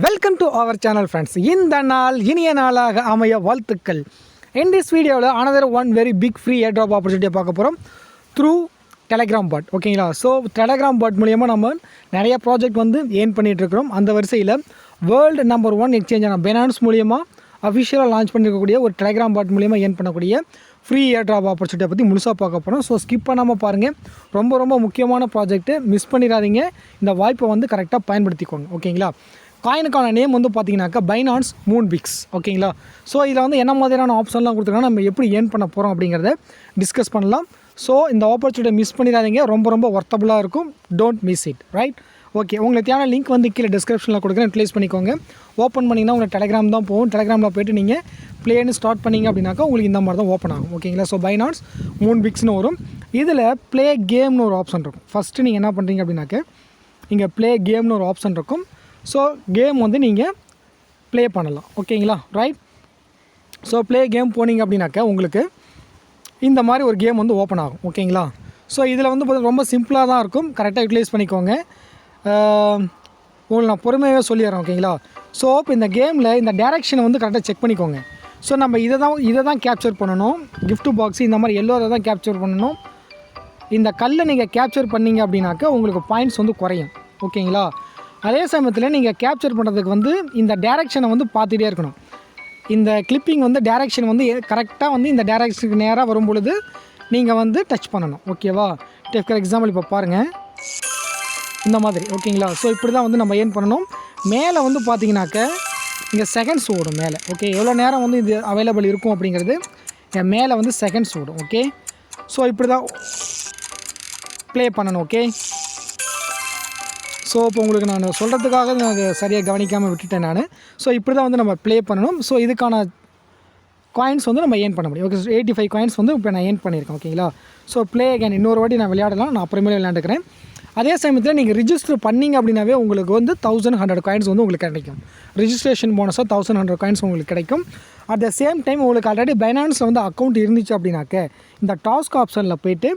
Welcome to our channel friends. இந்த நாள் இனிய நாளாக அமைய வாழ்த்துக்கள். இன் திஸ் வீடியோவில் another one very big free air drop ஆப்பர்ச்சுனிட்டியை பார்க்க போகிறோம் த்ரூ டெலகிராம் பாட். ஓகேங்களா? ஸோ டெலகிராம் பாட் மூலியமாக நம்ம நிறைய ப்ராஜெக்ட் வந்து ஏர்ன் பண்ணிகிட்ருக்கிறோம். அந்த வரிசையில் வேர்ல்டு நம்பர் 1 எக்ஸ்சேஞ்சான பைனான்ஸ் மூலியமாக அஃபிஷியலாக லான்ச் பண்ணியிருக்கக்கூடிய ஒரு டெலகிராம் பாட் மூலியமாக ஏர்ன் பண்ணக்கூடிய ஃப்ரீ ஏர் ட்ராப் ஆப்பர்ச்சுனிட்டியை பற்றி முழுசாக பார்க்க போகிறோம். ஸோ ஸ்கிப் பண்ணாமல் பாருங்கள். ரொம்ப முக்கியமான ப்ராஜெக்ட்டு, மிஸ் பண்ணிடாதீங்க. இந்த வாய்ப்பை வந்து கரெக்டாக பயன்படுத்திக்கோங்க. ஓகேங்களா? காயினுக்கான நேம் வந்து பார்த்தீங்கன்னாக்கா பைனான்ஸ் மூன்பிக்ஸ். ஓகேங்களா? ஸோ இதில் வந்து என்ன மாதிரியான ஆப்ஷன்லாம் கொடுத்துருக்காங்க, நம்ம எப்படி ஏர்ன் பண்ண போகிறோம் அப்படிங்கிறத டிஸ்கஸ் பண்ணலாம். ஸோ இந்த ஆப்பர்ச்சுனிட்டியை மிஸ் பண்ணிடாதீங்க. ரொம்ப ஒர்த்தபுளாக இருக்கும். Don't miss it. Right? Okay, உங்களுக்கு தேவையான லிங்க் வந்து கீழே டிஸ்கிரிப்ஷனில் கொடுக்குறேன். யூட்டிலைஸ் பண்ணிக்கோங்க. ஓப்பன் பண்ணிங்கன்னா உங்களுக்கு டெலகிராம் தான் போகும். டெலகிராமில் போய்ட்டு நீங்கள் ப்ளேன்னு ஸ்டார்ட் பண்ணிங்க அப்படின்னாக்கா உங்களுக்கு இந்த மாதிரி தான் ஓப்பன் ஆகும். ஓகேங்களா? ஸோ பைனான்ஸ் மூன்பிக்ஸ்னு வரும். இதில் ப்ளே கேம்னு ஒரு ஆப்ஷன் இருக்கும். ஃபஸ்ட்டு நீங்கள் என்ன பண்ணுறீங்க அப்படின்னாக்க இங்கே ப்ளே கேம்னு ஒரு ஆப்ஷன் இருக்கும். ஸோ கேம் வந்து நீங்கள் ப்ளே பண்ணலாம். ஓகேங்களா? ரைட்? ஸோ ப்ளே கேம் போனீங்க அப்படின்னாக்கா உங்களுக்கு இந்த மாதிரி ஒரு கேம் வந்து ஓப்பன் ஆகும். ஓகேங்களா? ஸோ இதில் வந்து பார்த்தீங்கன்னா ரொம்ப சிம்பிளாக தான் இருக்கும். கரெக்டாக யூட்டிலைஸ் பண்ணிக்கோங்க. உங்களுக்கு நான் பொறுமையாக சொல்லிடுறேன். ஓகேங்களா? ஸோ இப்போ இந்த கேமில் இந்த டேரெக்ஷனை வந்து கரெக்டாக செக் பண்ணிக்கோங்க. ஸோ நம்ம இதை தான் கேப்சர் பண்ணணும். கிஃப்ட் பாக்ஸ் இந்த மாதிரி எல்லோரை தான் கேப்சர் பண்ணணும். இந்த கல்லை நீங்கள் கேப்சர் பண்ணிங்க அப்படின்னாக்கா உங்களுக்கு பாயிண்ட்ஸ் வந்து குறையும். ஓகேங்களா? அதே சமயத்தில் நீங்கள் கேப்சர் பண்ணுறதுக்கு வந்து இந்த டேரெக்ஷனை வந்து பார்த்துட்டே இருக்கணும். இந்த கிளிப்பிங் வந்து டேரெக்ஷன் வந்து கரெக்டாக வந்து இந்த டேரெக்ஷனுக்கு நேராக வரும் பொழுது நீங்கள் வந்து டச் பண்ணணும். ஓகேவா? ஃபார் எக்ஸாம்பிள் இப்போ பாருங்கள் இந்த மாதிரி. ஓகேங்களா? ஸோ இப்படி தான் வந்து நம்ம ஏர்ன் பண்ணணும். மேலே வந்து பார்த்தீங்கன்னாக்க இங்கே செகண்ட்ஸ் ஓடும் மேலே. ஓகே, எவ்வளோ நேரம் வந்து இது அவைலபிள் இருக்கும் அப்படிங்கிறது என் மேலே வந்து செகண்ட்ஸ் ஓடும். ஓகே, ஸோ இப்படி தான் ப்ளே பண்ணணும். ஓகே, ஸோ இப்போ உங்களுக்கு நான் சொல்கிறதுக்காக நான் அதை சரியாக கவனிக்காமல் விட்டுட்டேன் நான். ஸோ இப்படி தான் வந்து நம்ம ப்ளே பண்ணணும். ஸோ இதுக்கான காயின்ஸ் வந்து நம்ம ஏர்ன் பண்ண முடியும். ஓகே, 85 காயின்ஸ் வந்து இப்போ நான் ஏர்ன் பண்ணியிருக்கேன். ஓகேங்களா? ஸோ ப்ளே அகேன் இன்னொரு வாட்டி நான் விளையாடலாம். நான் அப்புறமேலே விளையாண்டுக்கிறேன். அதே சமயத்தில் நீங்கள் ரிஜிஸ்டர் பண்ணிங்க அப்படின்னாவே உங்களுக்கு வந்து 1100 காயின்ஸ் வந்து உங்களுக்கு கிடைக்கும். ரிஜிஸ்ட்ரேஷன் போனஸாக 1100 காயின்ஸ் உங்களுக்கு கிடைக்கும். அட் த சேம் டைம் உங்களுக்கு ஆல்ரெடி பைனான்ஸில் வந்து அக்கௌண்ட் இருந்துச்சு அப்படின்னாக்க இந்த டாஸ்க் ஆப்ஷனில் போய்ட்டு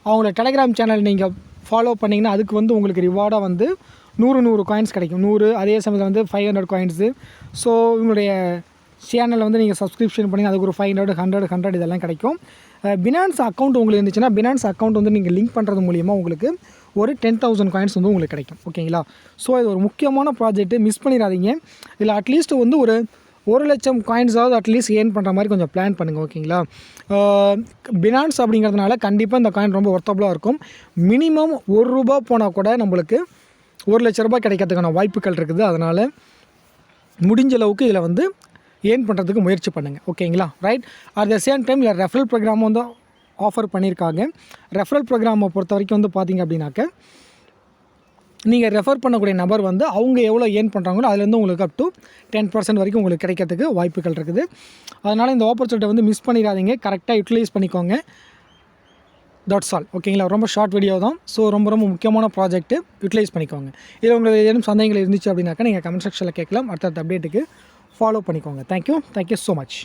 அவங்கள டெலகிராம் சேனல் நீங்கள் ஃபாலோ பண்ணிங்கன்னா அதுக்கு வந்து உங்களுக்கு ரிவார்டாக வந்து 100 காயின்ஸ் கிடைக்கும். 100. அதே சமயத்தில் வந்து 500 காயின்ஸு. ஸோ உங்களுடைய சேனலில் வந்து நீங்கள் சப்ஸ்கிரிப்ஷன் பண்ணிங்கன்னா அதுக்கு ஒரு 500 100 இதெல்லாம் கிடைக்கும். பினான்ஸ் அக்கௌண்ட் உங்களுக்கு இருந்துச்சுன்னா பினான்ஸ் அக்கௌண்ட் வந்து நீங்கள் லிங்க் பண்ணுறது மூலிமா உங்களுக்கு ஒரு 10,000 காயின்ஸ் வந்து உங்களுக்கு கிடைக்கும். ஓகேங்களா? ஸோ இது ஒரு முக்கியமான ப்ராஜெக்ட்டு, மிஸ் பண்ணிடாதீங்க. இதில் அட்லீஸ்ட் வந்து ஒரு 1,00,000 காயின்ஸாவது அட்லீஸ்ட் ஏர்ன் பண்ணுற மாதிரி கொஞ்சம் பிளான் பண்ணுங்கள். ஓகேங்களா? பினான்ஸ் அப்படிங்கிறதுனால கண்டிப்பாக இந்த காயின் ரொம்ப ஒர்த்தபுளாக இருக்கும். மினிமம் ₹1 போனால் கூட நம்மளுக்கு ₹1,00,000 கிடைக்கிறதுக்கான வாய்ப்புகள் இருக்குது. அதனால் முடிஞ்ச அளவுக்கு இதில் வந்து ஏர்ன் பண்ணுறதுக்கு முயற்சி பண்ணுங்கள். ஓகேங்களா? Right? At the same time இல்லை ரெஃபரல் ப்ரோக்ராம் வந்து ஆஃபர் பண்ணியிருக்காங்க. ரெஃபரல் ப்ரோக்ராமை பொறுத்த வரைக்கும் வந்து பார்த்திங்க அப்படின்னாக்க நீங்கள் ரெஃபர் பண்ணக்கூடிய நபர் வந்து அவங்க எவ்வளோ ஏர்ன் பண்ணுறாங்களோ அதுலேருந்து உங்களுக்கு அப் டு 10% வரைக்கும் உங்களுக்கு கிடைக்கிறதுக்கு வாய்ப்புகள் இருக்குது. அதனால் இந்த ஆப்பர்ச்சுனிட்டி வந்து மிஸ் பண்ணிடாதீங்க. கரெக்டாக யூட்டிலைஸ் பண்ணிக்கோங்க. That's all. ஓகேங்களா? ரொம்ப ஷார்ட் வீடியோ தான். ஸோ ரொம்ப முக்கியமான ப்ராஜெக்ட்டு, யூட்டிலைஸ் பண்ணிக்கோங்க. இதில் உங்களுக்கு ஏதும் சந்தேகங்கள் இருந்துச்சு அப்படின்னாக்கா நீங்கள் கமெண்ட் செக்ஷனில் கேட்கலாம். அடுத்த அப்டேட்டுக்கு ஃபாலோ பண்ணிக்கோங்க. Thank you so much.